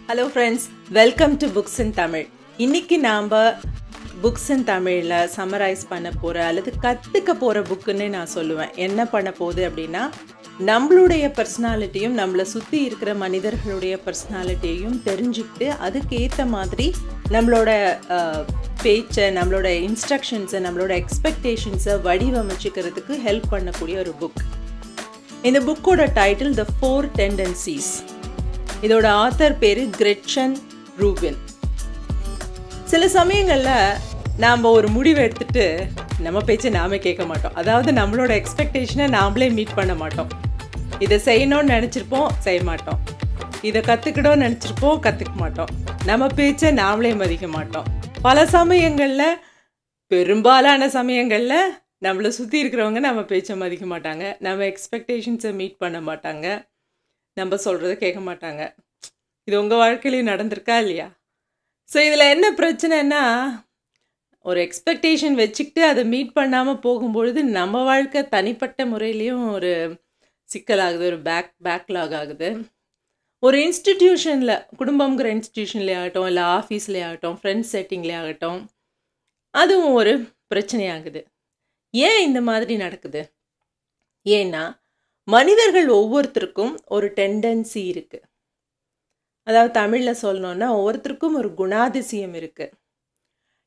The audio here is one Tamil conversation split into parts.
Hello friends, welcome to Books in Tamil. இன்னைக்கு நாம Books in Tamilல சம்மரைஸ் பண்ண போற அல்லது கத்துக்க போற புக்னே நான் சொல்லுவேன். என்ன பண்ண போகுது அப்படின்னா நம்மளுடைய பர்சனாலிட்டியும் நம்மள சுத்தி இருக்கிற மனிதர்களுடைய பர்சனாலிட்டியையும் தெரிஞ்சுக்கிட்டு அதுக்கு ஏத்த மாதிரி நம்மளோட பேச்சை நம்மளோட இன்ஸ்ட்ரக்ஷன்ஸை நம்மளோட எக்ஸ்பெக்டேஷன்ஸை வடிவமைச்சுக்கிறதுக்கு ஹெல்ப் பண்ணக்கூடிய ஒரு புக். இந்த புக்கோட டைட்டில் த 4 Tendencies. இதோட ஆத்தர் பேரு கிரெட்சன் ரூபின். சில சமயங்களில் நாம் ஒரு முடிவு எடுத்துட்டு நம்ம பேச்சை நாமே கேட்க மாட்டோம். அதாவது நம்மளோட எக்ஸ்பெக்டேஷனை நாமளே மீட் பண்ண மாட்டோம். இதை செய்யணும்னு நினச்சிருப்போம், செய்ய மாட்டோம். இதை கற்றுக்கணும்னு நினச்சிருப்போம், கற்றுக்க மாட்டோம். நம்ம பேச்சை நாமளே மதிக்க மாட்டோம். பல சமயங்களில், பெரும்பாலான சமயங்களில் நம்மளை சுற்றி இருக்கிறவங்க நம்ம பேச்சை மதிக்க மாட்டாங்க, நம்ம எக்ஸ்பெக்டேஷன்ஸை மீட் பண்ண மாட்டாங்க, நம்ம சொல்கிறத கேட்க மாட்டாங்க. இது உங்கள் வாழ்க்கையிலையும் நடந்திருக்கா இல்லையா? ஸோ இதில் என்ன பிரச்சனைன்னா, ஒரு எக்ஸ்பெக்டேஷன் வச்சுக்கிட்டு அதை மீட் பண்ணாமல் போகும்பொழுது நம்ம வாழ்க்கை தனிப்பட்ட முறையிலையும் ஒரு சிக்கலாகுது, ஒரு பேக்லாக் ஆகுது. ஒரு இன்ஸ்டிடியூஷனில், குடும்பங்கிற இன்ஸ்டிடியூஷன்லேயே ஆகட்டும், இல்லை ஆஃபீஸ்லேயே ஆகட்டும், ஃப்ரெண்ட்ஸ் செட்டிங்லேயே ஆகட்டும், அதுவும் ஒரு பிரச்சனையாகுது. ஏன் இந்த மாதிரி நடக்குது? ஏன்னா மனிதர்கள் ஒவ்வொருத்தருக்கும் ஒரு டெண்டன்சி இருக்குது. அதாவது தமிழில் சொல்லணுன்னா ஒவ்வொருத்தருக்கும் ஒரு குணாதிசயம் இருக்குது.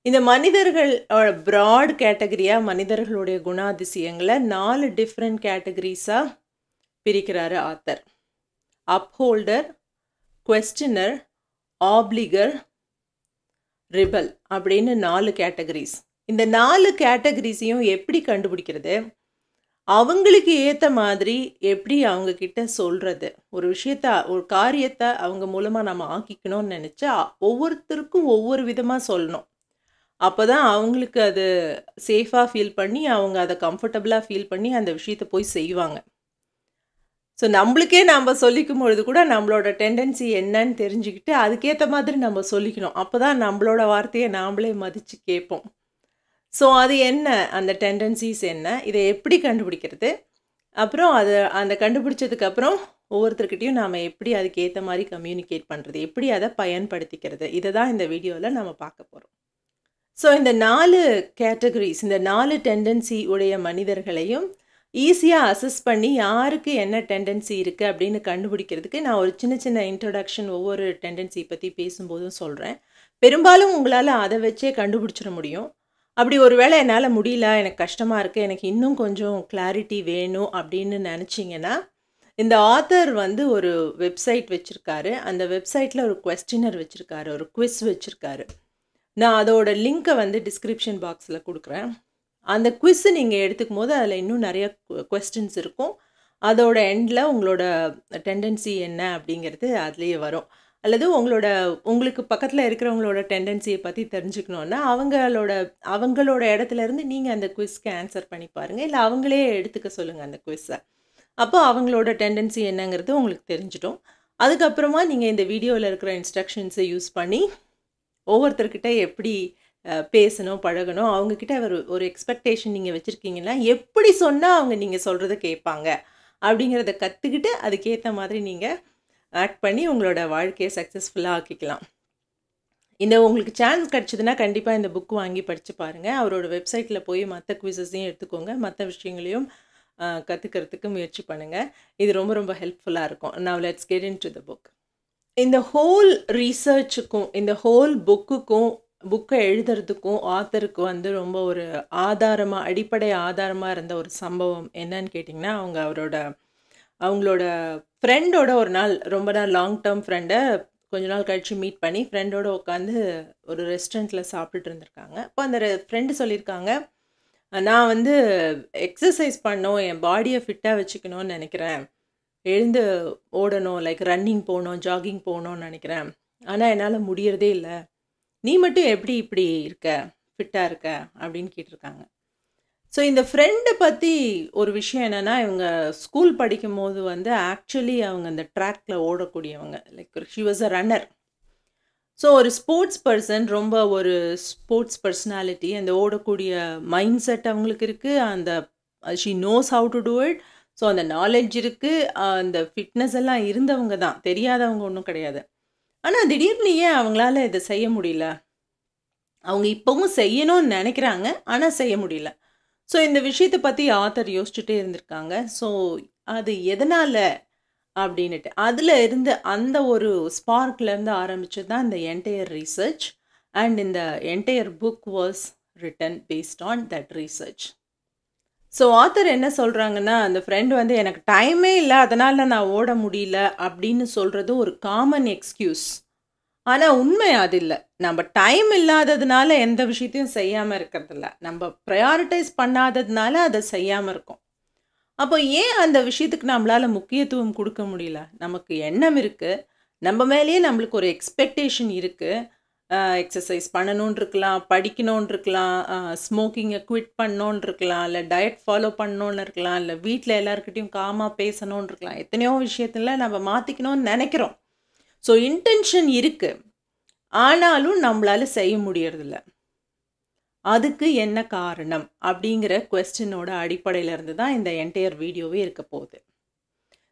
இந்த மனிதர்கள் ப்ராட் கேட்டகரியாக மனிதர்களுடைய குணாதிசயங்களை 4 டிஃப்ரெண்ட் கேட்டகரிஸாக பிரிக்கிறாரு ஆத்தர். அப்ஹோல்டர், குவெஸ்டினர், ஆப்ளிகர், ரிபல் அப்படின்னு 4 கேட்டகரிஸ். இந்த 4 கேட்டகரிஸையும் எப்படி கண்டுபிடிக்கிறது, அவங்களுக்கு ஏற்ற மாதிரி எப்படி அவங்கக்கிட்ட சொல்கிறது, ஒரு விஷயத்த, ஒரு காரியத்தை அவங்க மூலமாக நம்ம ஆக்கிக்கணும்னு நினச்சா ஒவ்வொருத்தருக்கும் ஒவ்வொரு விதமாக சொல்லணும். அப்போ தான் அவங்களுக்கு அது சேஃபாக ஃபீல் பண்ணி, அவங்க அதை கம்ஃபர்டபுளாக ஃபீல் பண்ணி அந்த விஷயத்தை போய் செய்வாங்க. ஸோ நம்மளுக்கே நம்ம சொல்லிக்கும் பொழுது கூட நம்மளோட டெண்டன்சி என்னன்னு தெரிஞ்சுக்கிட்டு அதுக்கேற்ற மாதிரி நம்ம சொல்லிக்கணும். அப்போ தான் நம்மளோட வார்த்தையை நாமளே மதித்து கேட்போம். ஸோ அது என்ன, அந்த டெண்டன்சிஸ் என்ன, இதை எப்படி கண்டுபிடிக்கிறது, அப்புறம் அந்த கண்டுபிடிச்சதுக்கப்புறம் ஒவ்வொருத்தர்கிட்டையும் நாம் எப்படி அதுக்கு ஏற்ற மாதிரி கம்யூனிகேட் பண்ணுறது, எப்படி அதை பயன்படுத்திக்கிறது, இதை தான் இந்த வீடியோவில் நம்ம பார்க்க போகிறோம். ஸோ இந்த 4 கேட்டகரிஸ், இந்த 4 டெண்டன்சி உடைய மனிதர்களையும் ஈஸியாக அசஸ் பண்ணி யாருக்கு என்ன டெண்டன்சி இருக்குது அப்படின்னு கண்டுபிடிக்கிறதுக்கு நான் ஒரு சின்ன சின்ன இன்ட்ரொடக்ஷன் ஒவ்வொரு டெண்டன்சி பற்றி பேசும்போதும் சொல்கிறேன். பெரும்பாலும் உங்களால் அதை வச்சே கண்டுபிடிச்சிட முடியும். அப்படி ஒரு வேளை என்னால் முடியல, எனக்கு கஷ்டமாக இருக்குது, எனக்கு இன்னும் கொஞ்சம் கிளாரிட்டி வேணும் அப்படின்னு நினச்சிங்கன்னா, இந்த ஆத்தர் ஒரு வெப்சைட் வச்சுருக்காரு. அந்த வெப்சைட்டில் ஒரு குவெஸ்டினர் வச்சுருக்காரு, ஒரு குவிஸ் வச்சுருக்காரு. நான் அதோட லிங்க்கை டிஸ்கிரிப்ஷன் பாக்ஸில் கொடுக்குறேன். அந்த குவிஸ்ஸு நீங்கள் எடுத்துக்கும் போது அதில் இன்னும் நிறைய கொஸ்டின்ஸ் இருக்கும். அதோட எண்டில் உங்களோட டெண்டன்சி என்ன அப்படிங்கிறது அதுலேயே வரும். அல்லது உங்களுக்கு பக்கத்தில் இருக்கிறவங்களோட டெண்டன்சியை பற்றி தெரிஞ்சுக்கணுன்னா அவங்களோட இடத்துலேருந்து நீங்கள் அந்த குவிஸ்க்கு ஆன்சர் பண்ணி பாருங்கள், இல்லை அவங்களே எடுத்துக்க சொல்லுங்கள் அந்த குவிஸை. அப்போ அவங்களோட டெண்டன்சி என்னங்கிறது உங்களுக்கு தெரிஞ்சிடும். அதுக்கப்புறமா நீங்கள் இந்த வீடியோவில் இருக்கிற இன்ஸ்ட்ரக்ஷன்ஸை யூஸ் பண்ணி ஒவ்வொருத்தர்கிட்ட எப்படி பேசணும், பழகணும், அவங்கக்கிட்ட ஒரு எக்ஸ்பெக்டேஷன் நீங்கள் வச்சுருக்கீங்கன்னா எப்படி சொன்னால் அவங்க நீங்கள் சொல்கிறத கேட்பாங்க அப்படிங்கிறத கற்றுக்கிட்டு அதுக்கேற்ற மாதிரி நீங்கள் ஆக்ட் பண்ணி உங்களோட வாழ்க்கையை சக்ஸஸ்ஃபுல்லாக ஆக்கிக்கலாம். உங்களுக்கு சான்ஸ் கிடச்சிதுன்னா கண்டிப்பாக இந்த புக் வாங்கி படித்து பாருங்கள். அவரோட வெப்சைட்டில் போய் மற்ற குவிசஸையும் எடுத்துக்கோங்க, மற்ற விஷயங்களையும் கற்றுக்கிறதுக்கு முயற்சி பண்ணுங்கள். இது ரொம்ப ரொம்ப ஹெல்ப்ஃபுல்லாக இருக்கும். Now let's get into the book. இந்த ஹோல் ரீசர்ச்சுக்கும் இந்த ஹோல் புக்கை எழுதுறதுக்கும் ஆத்தருக்கு ரொம்ப ஒரு அடிப்படை ஆதாரமாக இருந்த ஒரு சம்பவம் என்னன்னு கேட்டிங்கன்னா, அவங்களோட ஃப்ரெண்டோட ஒரு நாள், ரொம்ப நாள் லாங் டேர்ம் ஃப்ரெண்டை கொஞ்ச நாள் கழித்து மீட் பண்ணி ஃப்ரெண்டோடு உட்காந்து ஒரு ரெஸ்டாரண்ட்டில் சாப்பிட்டுட்டு இருந்திருக்காங்க. அப்போ அந்த ஃப்ரெண்டு சொல்லியிருக்காங்க, நான் எக்ஸசைஸ் பண்ணணும், என் பாடியை ஃபிட்டாக வச்சுக்கணும்னு நினைக்கிறேன், எழுந்து ஓடணும், லைக் ரன்னிங் போகணும், ஜாகிங் போகணும்னு நினைக்கிறேன், ஆனால் என்னால் முடியறதே இல்லை, நீ மட்டும் எப்படி இப்படி இருக்க, ஃபிட்டாக இருக்க அப்படின்னு கேட்டிருக்காங்க. ஸோ இந்த ஃப்ரெண்டை பற்றி ஒரு விஷயம் என்னென்னா, இவங்க ஸ்கூல் படிக்கும் போது ஆக்சுவலி அவங்க அந்த ட்ராக்கில் ஓடக்கூடியவங்க, like she was a runner. So ஒரு ஸ்போர்ட்ஸ் பர்சன், ரொம்ப ஒரு ஸ்போர்ட்ஸ் பர்சனாலிட்டி, அந்த ஓடக்கூடிய மைண்ட் செட் அவங்களுக்கு இருக்குது, she knows how to do it. So அந்த நாலேஜ் இருக்குது, அந்த ஃபிட்னஸ் எல்லாம் இருந்தவங்க தான், தெரியாதவங்க ஒன்றும் கிடையாது. ஆனால் திடீர்னு ஏன் அவங்களால இதை செய்ய முடியல? அவங்க இப்போவும் செய்யணும்னு நினைக்கிறாங்க, ஆனால் செய்ய முடியல. ஸோ இந்த விஷயத்தை பற்றி ஆத்தர் யோசிச்சுட்டே இருந்திருக்காங்க. ஸோ அது எதனால் அப்படின்னுட்டு அதில் இருந்து அந்த ஒரு ஸ்பார்க்லேருந்து ஆரம்பிச்சது தான் இந்த என்டையர் ரீசர்ச். அண்ட் இந்த entire book was written based on that research. So author என்ன சொல்கிறாங்கன்னா, அந்த ஃப்ரெண்ட் வந்து எனக்கு டைமே இல்லை அதனால் நான் ஓட முடியல அப்படின்னு சொல்கிறது ஒரு காமன் எக்ஸ்கியூஸ். ஆனால் உண்மை அது இல்லை. நம்ம டைம் இல்லாததுனால எந்த விஷயத்தையும் செய்யாமல் இருக்கிறதில்ல, நம்ம ப்ரையாரிட்டைஸ் பண்ணாததுனால அதை செய்யாமல் இருக்கோம். அப்போ ஏன் அந்த விஷயத்துக்கு நம்மளால் முக்கியத்துவம் கொடுக்க முடியல? நமக்கு எண்ணம் இருக்குது, நம்ம மேலேயே நம்மளுக்கு ஒரு எக்ஸ்பெக்டேஷன் இருக்குது. எக்ஸசைஸ் பண்ணணுன்னு இருக்கலாம், படிக்கணுன்னு இருக்கலாம், ஸ்மோக்கிங்கை குவிட் பண்ணணுன்னு இருக்கலாம், இல்லை டயட் ஃபாலோ பண்ணணுன்னு இருக்கலாம், இல்லை வீட்டில் எல்லாருக்கிட்டையும் காமாக பேசணுன்னு இருக்கலாம். எத்தனையோ விஷயத்தில் நம்ம மாற்றிக்கணும்னு நினைக்கிறோம். ஸோ இன்டென்ஷன் இருக்குது, ஆனாலும் நம்மளால் செய்ய முடியறதில்ல. அதுக்கு என்ன காரணம் அப்படிங்கிற கொஸ்டினோட அடிப்படையில் இருந்து தான் இந்த என்டையர் வீடியோவே இருக்க போகுது.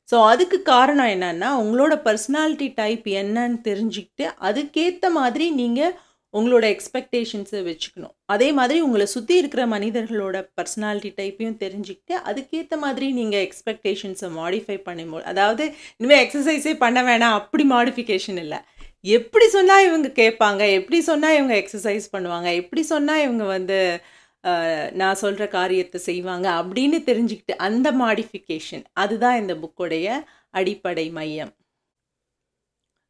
ஸோ அதுக்கு காரணம் என்னன்னா, உங்களோட பர்சனாலிட்டி டைப் என்னன்னு தெரிஞ்சுக்கிட்டு அதுக்கேற்ற மாதிரி நீங்கள் உங்களோட எக்ஸ்பெக்டேஷன்ஸை வச்சுக்கணும். அதே மாதிரி உங்களை சுற்றி இருக்கிற மனிதர்களோட பர்சனாலிட்டி டைப்பையும் தெரிஞ்சுக்கிட்டு அதுக்கேற்ற மாதிரி நீங்கள் எக்ஸ்பெக்டேஷன்ஸை மாடிஃபை பண்ணும்போது, அதாவது இனிமேல் எக்ஸசைஸே பண்ண வேணாம் அப்படி மாடிஃபிகேஷன் இல்லை, எப்படி சொன்னால் இவங்க கேட்பாங்க, எப்படி சொன்னால் இவங்க எக்ஸசைஸ் பண்ணுவாங்க, எப்படி சொன்னால் இவங்க வந்து நான் சொல்கிற காரியத்தை செய்வாங்க அப்படின்னு தெரிஞ்சுக்கிட்டு அந்த மாடிஃபிகேஷன், அதுதான் இந்த புக்கோடைய அடிப்படை மையம்.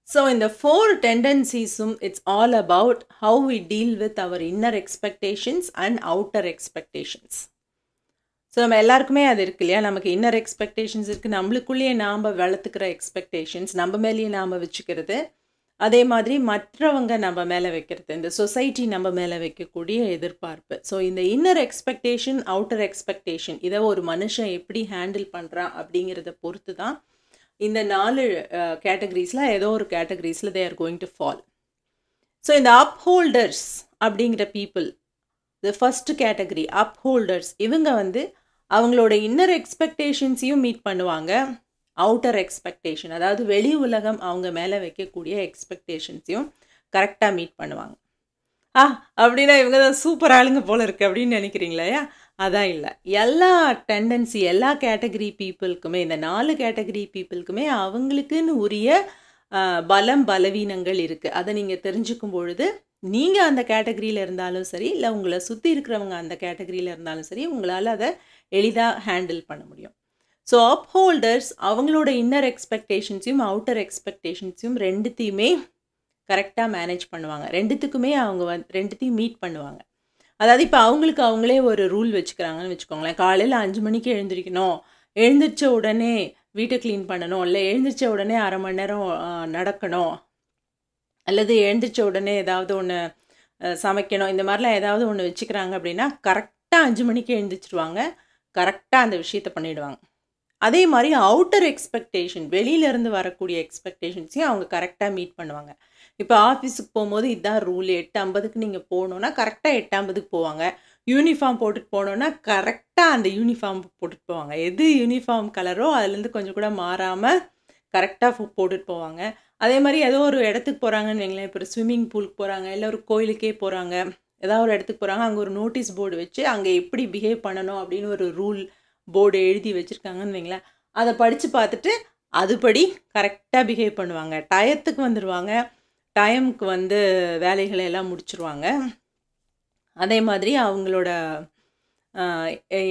ஸோ இந்த 4 டெண்டன்சிஸும் it's all about how we deal with our inner expectations and outer expectations. So நம்ம எல்லாருக்குமே அது இருக்கு இல்லையா? நமக்கு இன்னர் எக்ஸ்பெக்டேஷன்ஸ் இருக்குது, நம்மளுக்குள்ளேயே நாம் வளர்த்துக்கிற எக்ஸ்பெக்டேஷன்ஸ், நம்ம மேலேயே நாம் வச்சுக்கிறது. அதே மாதிரி மற்றவங்க நம்ம மேலே வைக்கிறது, இந்த சொசைட்டி நம்ம மேலே வைக்கக்கூடிய எதிர்பார்ப்பு. ஸோ இந்த இன்னர் எக்ஸ்பெக்டேஷன், அவுட்டர் எக்ஸ்பெக்டேஷன், இதை ஒரு மனுஷன் எப்படி ஹேண்டில் பண்ணுறான் அப்படிங்கிறத பொறுத்து தான் இந்த 4 கேட்டகரிஸில் ஏதோ ஒரு கேட்டகரிஸில் they are going to fall. So இந்த அப்ஹோல்டர்ஸ் அப்படிங்கிற people, the first category upholders, இவங்க வந்து அவங்களோட இன்னர் எக்ஸ்பெக்டேஷன்ஸையும் மீட் பண்ணுவாங்க, அவுட்டர் எக்ஸ்பெக்டேஷன் அதாவது வெளி உலகம் அவங்க மேலே வைக்கக்கூடிய எக்ஸ்பெக்டேஷன்ஸையும் கரெக்டாக மீட் பண்ணுவாங்க. அப்படின்னா இவங்க தான் சூப்பர் ஆளுங்க போல இருக்குது அப்படின்னு நினைக்கிறீங்களா? அதான் இல்லை. எல்லா டெண்டன்சி, எல்லா கேட்டகரி பீப்புளுக்குமே, இந்த 4 கேட்டகரி பீப்புளுக்குமே அவங்களுக்குன்னு உரிய பலம் பலவீனங்கள் இருக்குது. அதை நீங்கள் தெரிஞ்சுக்கும் பொழுது நீங்கள் அந்த கேட்டகரியில் இருந்தாலும் சரி, இல்லை உங்களை சுற்றி இருக்கிறவங்க அந்த கேட்டகரியில் இருந்தாலும் சரி, உங்களால் அதை எளிதாக ஹேண்டில் பண்ண முடியும். ஸோ அப்ஹோல்டர்ஸ் அவங்களோட இன்னர் எக்ஸ்பெக்டேஷன்ஸையும் அவுட்டர் எக்ஸ்பெக்டேஷன்ஸையும் ரெண்டுத்தையுமே கரெக்டாக மேனேஜ் பண்ணுவாங்க. ரெண்டுத்துக்குமே அவங்க ரெண்டுத்தையும் மீட் பண்ணுவாங்க. அதாவது இப்போ அவங்களுக்கு அவங்களே ஒரு ரூல் வச்சுக்கிறாங்கன்னு வச்சுக்கோங்களேன். காலையில் 5 மணிக்கு எழுந்திரிக்கணும், எழுந்திரிச்ச உடனே வீட்டை க்ளீன் பண்ணணும், இல்லை எழுந்திரிச்ச உடனே 1/2 மணி நேரம் நடக்கணும், அல்லது எழுந்திரிச்ச உடனே ஏதாவது ஒன்று சமைக்கணும், இந்த மாதிரிலாம் ஏதாவது ஒன்று வச்சுக்கிறாங்க அப்படின்னா கரெக்டாக 5 மணிக்கு எழுந்திரிச்சிருவாங்க, கரெக்டாக அந்த விஷயத்தை பண்ணிவிடுவாங்க. அதே மாதிரி அவுட்டர் எக்ஸ்பெக்டேஷன், வெளியிலேருந்து வரக்கூடிய எக்ஸ்பெக்டேஷன்ஸையும் அவங்க கரெக்டாக மீட் பண்ணுவாங்க. இப்போ ஆஃபீஸுக்கு போகும்போது இதுதான் ரூல், 8:50க்கு நீங்கள் போகணுன்னா கரெக்டாக 8:50க்கு போவாங்க. யூனிஃபார்ம் போட்டுட்டு போனோன்னா கரெக்டாக அந்த யூனிஃபார்ம் போட்டுட்டு போவாங்க. எது யூனிஃபார்ம் கலரோ அதுலேருந்து கொஞ்சம் கூட மாறாமல் கரெக்டாக போட்டுட்டு போவாங்க. அதே மாதிரி ஏதோ ஒரு இடத்துக்கு போகிறாங்கன்னு வைங்களேன், இப்போ ஒரு ஸ்விம்மிங் பூலுக்கு போகிறாங்க, இல்லை ஒரு கோயிலுக்கே போகிறாங்க, ஏதாவது ஒரு இடத்துக்கு போகிறாங்க, அங்கே ஒரு நோட்டீஸ் போர்டு வச்சு அங்கே எப்படி பிஹேவ் பண்ணணும் அப்படின்னு ஒரு ரூல் போர்டு எழுதி வச்சுருக்காங்கன்னு வைங்களேன். அதை படித்து பார்த்துட்டு அதுபடி கரெக்டாக பிஹேவ் பண்ணுவாங்க. டயத்துக்கு வந்துடுவாங்க, டைமுக்கு வந்து வேலைகளை எல்லாம் முடிச்சிருவாங்க. அதே மாதிரி அவங்களோட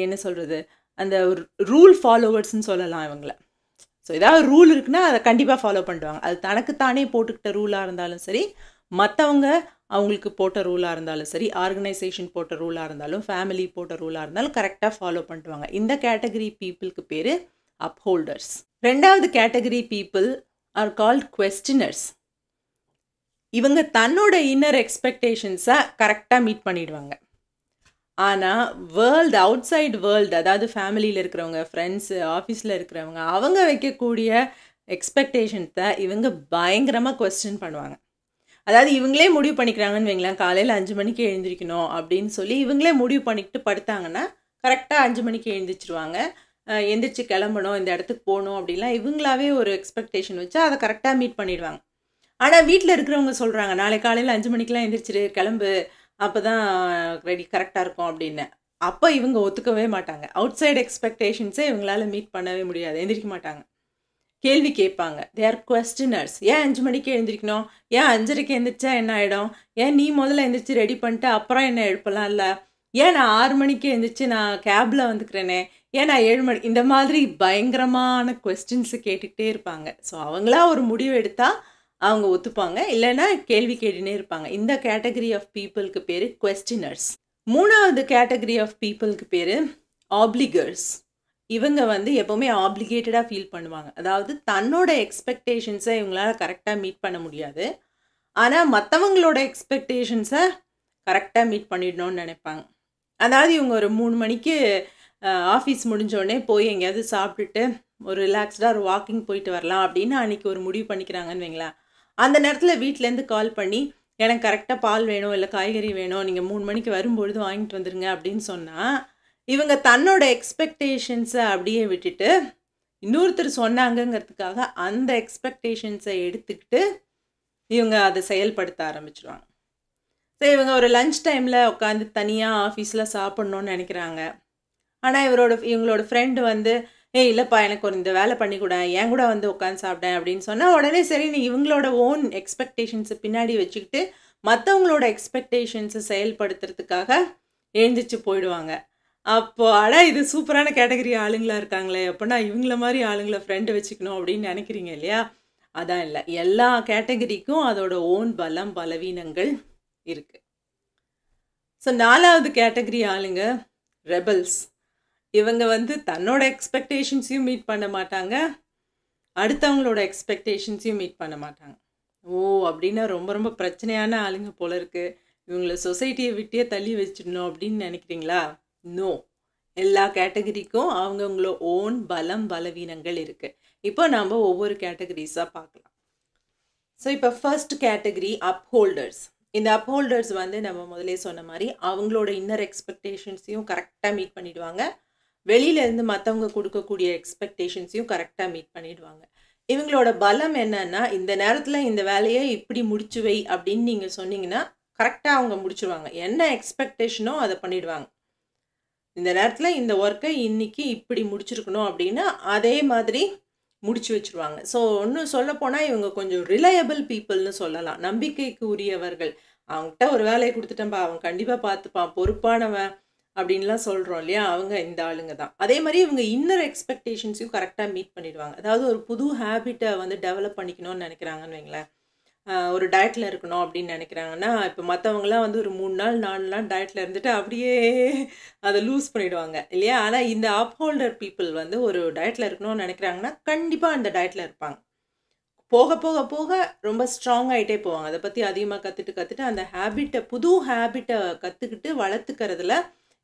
என்ன சொல்கிறது, அந்த ஒரு ரூல் ஃபாலோவர்ஸ்ன்னு சொல்லலாம் இவங்கள. ஸோ ஏதாவது ரூல் இருக்குன்னா அதை கண்டிப்பாக ஃபாலோ பண்ணிடுவாங்க. அது தனக்குத்தானே போட்டுக்கிட்ட ரூலாக இருந்தாலும் சரி, மற்றவங்க அவங்களுக்கு போட்ட ரூலாக இருந்தாலும் சரி, ஆர்கனைசேஷன் போட்ட ரூலாக இருந்தாலும், ஃபேமிலி போட்ட ரூலாக இருந்தாலும் கரெக்டாக ஃபாலோ பண்ணிடுவாங்க. இந்த கேட்டகரி பீப்புளுக்கு பேர் அப்ஹோல்டர்ஸ். 2வது கேட்டகரி பீப்புள் ஆர் கால்ட் குவெஸ்டினர்ஸ். இவங்க தன்னோட இன்னர் எக்ஸ்பெக்டேஷன்ஸை கரெக்டாக மீட் பண்ணிடுவாங்க. ஆனால் வேர்ல்டு, அவுட் சைடு வேர்ல்டு, அதாவது ஃபேமிலியில் இருக்கிறவங்க, ஃப்ரெண்ட்ஸு, ஆஃபீஸில் இருக்கிறவங்க, அவங்க வைக்கக்கூடிய எக்ஸ்பெக்டேஷன்ஸை இவங்க பயங்கரமாக குவெஸ்டின் பண்ணுவாங்க. அதாவது இவங்களே முடிவு பண்ணிக்கிறாங்கன்னு வைங்களேன், காலையில் 5 மணிக்கு எழுந்திரிக்கணும் அப்படின்னு சொல்லி இவங்களே முடிவு பண்ணிக்கிட்டு படுத்தாங்கன்னா கரெக்டாக 5 மணிக்கு எழுந்திரிச்சிருவாங்க. எந்திரிச்சு கிளம்பணும், இந்த இடத்துக்கு போகணும் அப்படின்லாம் இவங்களாவே ஒரு எக்ஸ்பெக்டேஷன் வச்சு அதை கரெக்டாக மீட் பண்ணிடுவாங்க. ஆனால் வீட்டில் இருக்கிறவங்க சொல்கிறாங்க, நாளை காலையில் 5 மணிக்கெலாம் எந்திரிச்சிரு, கிளம்பு, அப்போ தான் ரெடி கரெக்டாக இருக்கும் அப்படின்னு. அப்போ இவங்க ஒத்துக்கவே மாட்டாங்க. அவுட் சைடு எக்ஸ்பெக்டேஷன்ஸை இவங்களால மீட் பண்ணவே முடியாது, எந்திரிக்க மாட்டாங்க. கேள்வி கேட்பாங்க. They are questionnaires. ஏன் 5 மணிக்கு எழுந்திரிக்கணும்? ஏன் 5:30க்கு எழுந்திரிச்சா என்ன ஆகிடும்? ஏன் நீ முதல்ல எழுந்திரிச்சு ரெடி பண்ணிட்டு அப்புறம் என்ன எழுப்பலாம் இல்லை? ஏன் நான் 6 மணிக்கு எழுந்திரிச்சு நான் கேபில் வந்துக்கிறேனே, ஏன் நான் 7 மணி, இந்த மாதிரி பயங்கரமான கொஸ்டின்ஸு கேட்டுக்கிட்டே இருப்பாங்க. ஸோ அவங்களா ஒரு முடிவு எடுத்தால் அவங்க ஒத்துப்பாங்க, இல்லைன்னா கேள்வி கேட்டுனே இருப்பாங்க. இந்த கேட்டகரி ஆஃப் பீப்புளுக்கு பேர் கொஸ்டினர்ஸ். 3வது கேட்டகரி ஆஃப் பீப்புளுக்கு பேர் ஆப்ளிகர்ஸ். இவங்க வந்து எப்போவுமே ஆப்ளிகேட்டடாக ஃபீல் பண்ணுவாங்க. அதாவது தன்னோட எக்ஸ்பெக்டேஷன்ஸை இவங்களால கரெக்டாக மீட் பண்ண முடியாது, ஆனால் மற்றவங்களோட எக்ஸ்பெக்டேஷன்ஸை கரெக்டாக மீட் பண்ணிடணும்னு நினைப்பாங்க. அதாவது இவங்க ஒரு 3 மணிக்கு ஆஃபீஸ் முடிஞ்சோடனே போய் எங்கேயாவது சாப்பிட்டுட்டு ஒரு ரிலாக்ஸ்டாக ஒரு வாக்கிங் போயிட்டு வரலாம் அப்படின்னு அன்றைக்கி ஒரு முடிவு பண்ணிக்கிறாங்கன்னு வைங்களேன். அந்த நேரத்தில் வீட்டிலேருந்து கால் பண்ணி எனக்கு கரெக்டாக பால் வேணும், இல்லை காய்கறி வேணும், நீங்கள் 3 மணிக்கு வரும்பொழுது வாங்கிட்டு வந்துடுங்க அப்படின்னு சொன்னால் இவங்க தன்னோட எக்ஸ்பெக்டேஷன்ஸை அப்படியே விட்டுட்டு இன்னொருத்தர் சொன்னாங்கங்கிறதுக்காக அந்த எக்ஸ்பெக்டேஷன்ஸை எடுத்துக்கிட்டு இவங்க அதை செயல்படுத்த ஆரம்பிச்சிடுவாங்க. ஸோ இவங்க ஒரு லஞ்ச் டைமில் உட்காந்து தனியாக ஆஃபீஸில் சாப்பிட்ணுன்னு நினைக்கிறாங்க. ஆனால் இவங்களோட ஃப்ரெண்டு வந்து இல்லைப்பா எனக்கு ஒரு இந்த வேலை பண்ணி கூட, என் கூட வந்து உட்காந்து சாப்பிட்டேன் அப்படின்னு சொன்னால் உடனே சரி நீ இவங்களோட ஓன் எக்ஸ்பெக்டேஷன்ஸை பின்னாடி வச்சுக்கிட்டு மற்றவங்களோட எக்ஸ்பெக்டேஷன்ஸை செயல்படுத்துறதுக்காக எழுந்திரிச்சு போயிடுவாங்க. அப்போ இது சூப்பரான கேட்டகரி ஆளுங்களாக இருக்காங்களே, அப்படின்னா இவங்கள மாதிரி ஆளுங்களை ஃப்ரெண்டு வச்சுக்கணும் அப்படின்னு நினைக்கிறீங்க இல்லையா? அதான் இல்லை, எல்லா கேட்டகரிக்கும் அதோட ஓன் பலம் பலவீனங்கள் இருக்குது. ஸோ 4வது கேட்டகரி ஆளுங்க ரெபல்ஸ். இவங்க வந்து தன்னோட எக்ஸ்பெக்டேஷன்ஸையும் மீட் பண்ண மாட்டாங்க, அடுத்தவங்களோட எக்ஸ்பெக்டேஷன்ஸையும் மீட் பண்ண மாட்டாங்க. அப்படின்னா ரொம்ப ரொம்ப பிரச்சனையான ஆளுங்க போல இருக்குது, இவங்களை சொசைட்டியை விட்டே தள்ளி வச்சிடணும் அப்படின்னு நினைக்கிறீங்களா? நோ, எல்லா கேட்டகரிக்கும் அவங்கவுங்கள ஓன் பலம் பலவீனங்கள் இருக்குது. இப்போ நாம் ஒவ்வொரு கேட்டகரிஸாக பார்க்கலாம். ஸோ இப்போ ஃபர்ஸ்ட் கேட்டகரி அப்ஹோல்டர்ஸ். இந்த அப்ஹோல்டர்ஸ் வந்து நம்ம முதலே சொன்ன மாதிரி அவங்களோட இன்னர் எக்ஸ்பெக்டேஷன்ஸையும் கரெக்டாக மீட் பண்ணிடுவாங்க, வெளியிலேருந்து மற்றவங்க கொடுக்கக்கூடிய எக்ஸ்பெக்டேஷன்ஸையும் கரெக்டாக மீட் பண்ணிடுவாங்க. இவங்களோட பலம் என்னன்னா, இந்த நேரத்தில் இந்த வேலையை இப்படி முடிச்சு வை அப்படின்னு நீங்கள் சொன்னீங்கன்னா கரெக்டாக அவங்க முடிச்சுடுவாங்க. என்ன எக்ஸ்பெக்டேஷனோ அதை பண்ணிடுவாங்க. இந்த நேரத்தில் இந்த ஒர்க்கை இன்றைக்கி இப்படி முடிச்சிருக்கணும் அப்படின்னா அதே மாதிரி முடிச்சு வச்சுருவாங்க. ஸோ ஒன்றும் சொல்லப்போனால் இவங்க கொஞ்சம் ரிலையபிள் பீப்புள்னு சொல்லலாம், நம்பிக்கைக்கு உரியவர்கள். அவங்ககிட்ட ஒரு வேலையை கொடுத்துட்டேன்ப்பா, அவன் கண்டிப்பாக பார்த்துப்பான், பொறுப்பானவன் அப்படின்லாம் சொல்கிறோம் இல்லையா, அவங்க இந்த ஆளுங்க தான். அதே மாதிரி இவங்க இன்னர் எக்ஸ்பெக்டேஷன்ஸையும் கரெக்டாக மீட் பண்ணிடுவாங்க. அதாவது ஒரு புது ஹேபிட்டை வந்து டெவலப் பண்ணிக்கணும்னு நினைக்கிறாங்கன்னு வைங்களேன். ஒரு டயட்டில் இருக்கணும் அப்படின்னு நினைக்கிறாங்கன்னா, இப்போ மற்றவங்களாம் வந்து ஒரு 3 நாள் 4 நாள் டயட்டில் இருந்துட்டு அப்படியே அதை லூஸ் பண்ணிவிடுவாங்க இல்லையா? ஆனால் இந்த அப்ஹோல்டர் பீப்புள் வந்து ஒரு டயட்டில் இருக்கணும்னு நினைக்கிறாங்கன்னா கண்டிப்பாக அந்த டயட்டில் இருப்பாங்க. போக போக போக ரொம்ப ஸ்ட்ராங் ஆகிட்டே போவாங்க. அதை பற்றி அதிகமாக கற்றுட்டு அந்த புது ஹேபிட்டை கற்றுக்கிட்டு வளர்த்துக்கிறதுல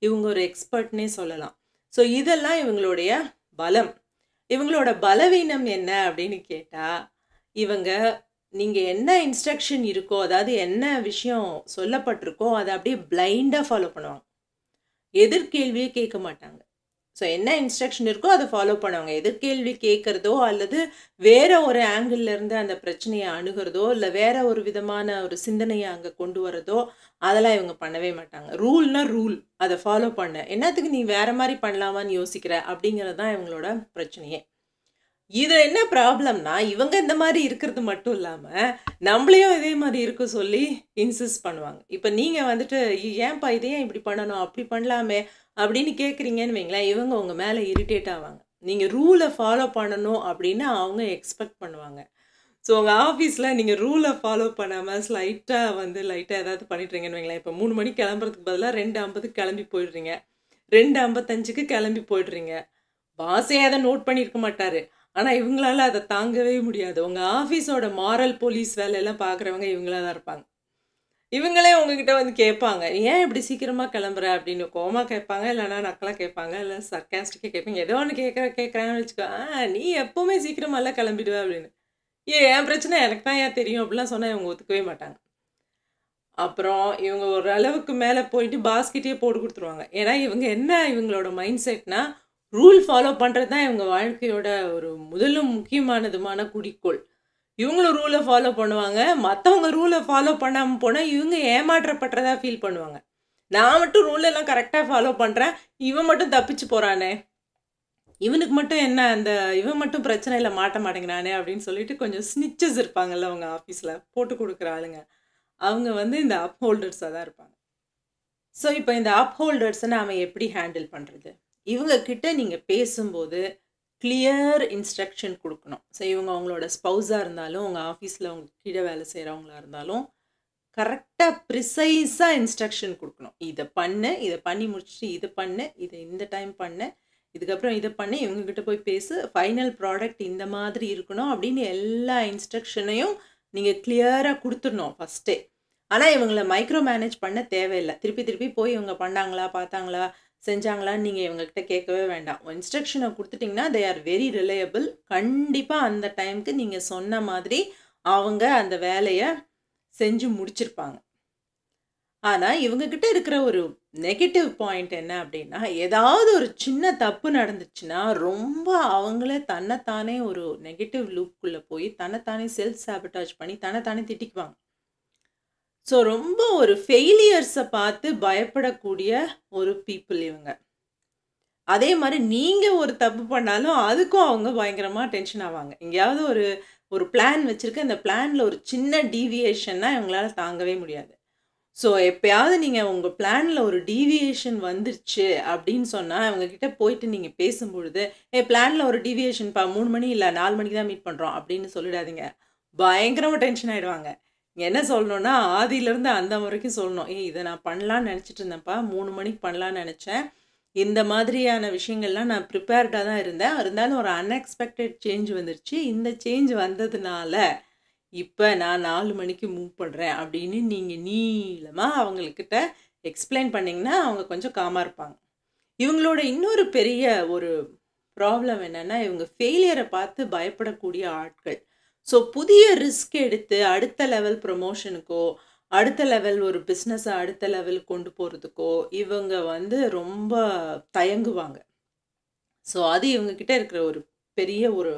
இவங்க ஒரு எக்ஸ்பர்ட்னே சொல்லலாம். ஸோ இதெல்லாம் இவங்களுடைய பலம். இவங்களோட பலவீனம் என்ன அப்படின்னு கேட்டால், இவங்க நீங்கள் என்ன இன்ஸ்ட்ரக்ஷன் இருக்கோ, அதாவது என்ன விஷயம் சொல்லப்பட்டிருக்கோ அதை அப்படியே பிளைண்டாக ஃபாலோ பண்ணுவாங்க, எதிர்கேள்வியே கேட்க மாட்டாங்க. ஸோ என்ன இன்ஸ்ட்ரக்ஷன் இருக்கோ அதை ஃபாலோ பண்ணுவாங்க. எதிர்கேள்வி கேட்குறதோ அல்லது வேற ஒரு ஆங்கிள்லேருந்து அந்த பிரச்சனையை அணுகிறதோ இல்லை வேற ஒரு விதமான ஒரு சிந்தனையை அங்கே கொண்டு வரதோ அதெல்லாம் இவங்க பண்ணவே மாட்டாங்க. ரூல்னா ரூல், அதை ஃபாலோ பண்ண, என்னத்துக்கு நீ வேற மாதிரி பண்ணலாமான்னு யோசிக்கிற அப்படிங்கிறது தான் இவங்களோட பிரச்சனையே. இது என்ன ப்ராப்ளம்னா, இவங்க இந்த மாதிரி இருக்கிறது மட்டும் இல்லாமல் நம்மளையும் இதே மாதிரி இருக்க சொல்லி இன்சிஸ்ட் பண்ணுவாங்க. இப்போ நீங்கள் வந்துட்டு ஏன்பா இதையே இப்படி பண்ணணும், அப்படி பண்ணலாமே அப்படின்னு கேட்குறீங்கன்னு வைங்களேன், இவங்க உங்கள் மேலே இரிட்டேட் ஆவாங்க. நீங்கள் ரூலை ஃபாலோ பண்ணணும் அப்படின்னு அவங்க எக்ஸ்பெக்ட் பண்ணுவாங்க. ஸோ உங்கள் ஆஃபீஸில் நீங்கள் ரூலை ஃபாலோ பண்ணாமல் லைட்டாக ஏதாவது பண்ணிட்டுறீங்கன்னு வைங்களேன். இப்போ 3 மணிக்கு கிளம்புறதுக்கு பதிலாக 2:50க்கு கிளம்பி போயிடுறீங்க, 2:55க்கு கிளம்பி போய்ட்றீங்க. பாஸே அதை நோட் பண்ணியிருக்க மாட்டார், ஆனால் இவங்களால அதை தாங்கவே முடியாது. உங்கள் ஆஃபீஸோட மாரல் போலீஸ் வேலையெல்லாம் பார்க்குறவங்க இவங்களாக தான் இருப்பாங்க. இவங்களே உங்ககிட்ட வந்து கேட்பாங்க, ஏன் இப்படி சீக்கிரமாக கிளம்புற அப்படின்னு கோமா கேட்பாங்க, இல்லைனா நக்கலாக கேட்பாங்க, இல்லை சர்க்காஸ்டிக்காக கேட்பீங்க. ஏதோ ஒன்று கேட்குறாங்கன்னு வச்சுக்கோ, நீ எப்போவுமே சீக்கிரமாலாம் கிளம்பிடுவேன் அப்படின்னு. என் பிரச்சனை எனக்கு தான் ஏன் தெரியும் அப்படிலாம் சொன்னால் இவங்க ஒத்துக்கவே மாட்டாங்க. அப்புறம் இவங்க ஒரு அளவுக்கு மேலே போயிட்டு பாஸ்கிட்டே போட்டு கொடுத்துருவாங்க. ஏன்னா இவங்களோட மைண்ட் செட்னா ரூல் ஃபாலோ பண்ணுறது தான் இவங்க வாழ்க்கையோட ஒரு முக்கியமானதுமான குறிக்கோள். இவங்களும் ரூலை ஃபாலோ பண்ணுவாங்க. மற்றவங்க ரூலை ஃபாலோ பண்ணாமல் போனால் இவங்க ஏமாற்றப்படுறதா ஃபீல் பண்ணுவாங்க. நான் மட்டும் ரூல் எல்லாம் கரெக்டாக ஃபாலோ பண்ணுறேன், இவன் மட்டும் தப்பிச்சு போகிறானே, இவனுக்கு மட்டும் என்ன அந்த இவன் மட்டும் பிரச்சனையில் மாட்ட மாட்டேங்கிறானே அப்படின்னு சொல்லிட்டு கொஞ்சம் ஸ்னிச்சஸ் இருப்பாங்கல்ல அவங்க ஆஃபீஸில் போட்டு கொடுக்குற ஆளுங்க, அவங்க வந்து இந்த அப்ஹோல்டர்ஸாக தான் இருப்பாங்க. ஸோ இப்போ இந்த அப்ஹோல்டர்ஸை நாம் எப்படி ஹேண்டில் பண்ணுறது? இவங்க கிட்ட நீங்கள் பேசும்போது கிளியர் இன்ஸ்ட்ரக்ஷன் கொடுக்கணும். ஸோ இவங்க அவங்களோட ஸ்பௌஸாக இருந்தாலும், உங்கள் ஆஃபீஸில் அவங்க கீழே வேலை செய்கிறவங்களா இருந்தாலும் கரெக்டாக ப்ரிசைஸாக இன்ஸ்ட்ரக்ஷன் கொடுக்கணும். இதை பண்ணு, இதை பண்ணி முடிச்சுட்டு இதை பண்ணு, இதை இந்த டைம் பண்ணு, இதுக்கப்புறம் இதை பண்ணி இவங்ககிட்ட போய் பேசு, ஃபைனல் ப்ராடக்ட் இந்த மாதிரி இருக்கணும் அப்படின்னு எல்லா இன்ஸ்ட்ரக்ஷனையும் நீங்கள் கிளியராக கொடுத்துடணும் ஃபஸ்ட்டே. ஆனால் இவங்களை மைக்ரோ மேனேஜ் பண்ண தேவையில்லை. திருப்பி திருப்பி போய் இவங்க பண்ணாங்களா, பார்த்தாங்களா, செஞ்சாங்களான்னு நீங்கள் இவங்ககிட்ட கேட்கவே வேண்டாம். இன்ஸ்ட்ரக்ஷனை கொடுத்துட்டிங்கன்னா தே ஆர் வெரி ரிலையபிள். கண்டிப்பாக அந்த டைமுக்கு நீங்கள் சொன்ன மாதிரி அவங்க அந்த வேலையை செஞ்சு முடிச்சிருப்பாங்க. ஆனால் இவங்கக்கிட்ட இருக்கிற ஒரு நெகட்டிவ் பாயிண்ட் என்ன அப்படின்னா, ஏதாவது ஒரு சின்ன தப்பு நடந்துச்சுன்னா ரொம்ப அவங்களே தன்னைத்தானே ஒரு நெகட்டிவ் லூப்புக்குள்ளே போய் தன்னைத்தானே செல்ஃப் சாபட்டாஜ் பண்ணி தன்னைத்தானே திட்டிக்குவாங்க. ஸோ ரொம்ப ஒரு ஃபெயிலியர்ஸை பார்த்து பயப்படக்கூடிய ஒரு பீப்புள் இவங்க. அதே மாதிரி நீங்கள் ஒரு தப்பு பண்ணாலும் அதுக்கும் அவங்க பயங்கரமாக டென்ஷன் ஆவாங்க. எங்கேயாவது ஒரு பிளான் வச்சுருக்க, அந்த பிளானில் ஒரு சின்ன டீவியேஷன்னா இவங்களால தாங்கவே முடியாது. ஸோ எப்போயாவது நீங்கள் உங்கள் பிளானில் ஒரு டீவியேஷன் வந்துருச்சு அப்படின்னு சொன்னால் அவங்கக்கிட்ட போயிட்டு நீங்கள் பேசும்பொழுது, பிளானில் ஒரு டீவியேஷன்ப்பா, 3 மணி இல்லை 4 மணிக்கு தான் மீட் பண்ணுறோம் அப்படின்னு சொல்லிடாதீங்க. பயங்கரமாக டென்ஷன் ஆகிடுவாங்க. என்ன சொல்லணுன்னா, ஆதியிலேருந்து அந்த வரைக்கும் சொல்லணும், இதை நான் பண்ணலான்னு நினச்சிட்டு இருந்தேன்ப்பா, 3 மணிக்கு பண்ணலான்னு நினச்சேன், இந்த மாதிரியான விஷயங்கள்லாம் நான் ப்ரிப்பேர்டாக தான் இருந்தேன், இருந்தாலும் ஒரு அன்எக்ஸ்பெக்டட் சேஞ்ச் வந்துருச்சு, இந்த சேஞ்ச் வந்ததுனால இப்போ நான் 4 மணிக்கு மூவ் பண்ணுறேன் அப்படின்னு நீங்கள் நீளமாக அவங்கக்கிட்ட எக்ஸ்பிளைன் பண்ணிங்கன்னா அவங்க கொஞ்சம் காமாக இருப்பாங்க. இவங்களோட இன்னொரு பெரிய ஒரு ப்ராப்ளம் என்னென்னா, இவங்க ஃபெயிலியரை பார்த்து பயப்படக்கூடிய ஆட்கள். ஸோ புதிய ரிஸ்க் எடுத்து அடுத்த லெவல் ப்ரொமோஷனுக்கோ, அடுத்த லெவல் ஒரு பிஸ்னஸை அடுத்த லெவல் கொண்டு போகிறதுக்கோ இவங்க வந்து ரொம்ப தயங்குவாங்க. ஸோ அது இவங்கக்கிட்ட இருக்கிற ஒரு பெரிய ஒரு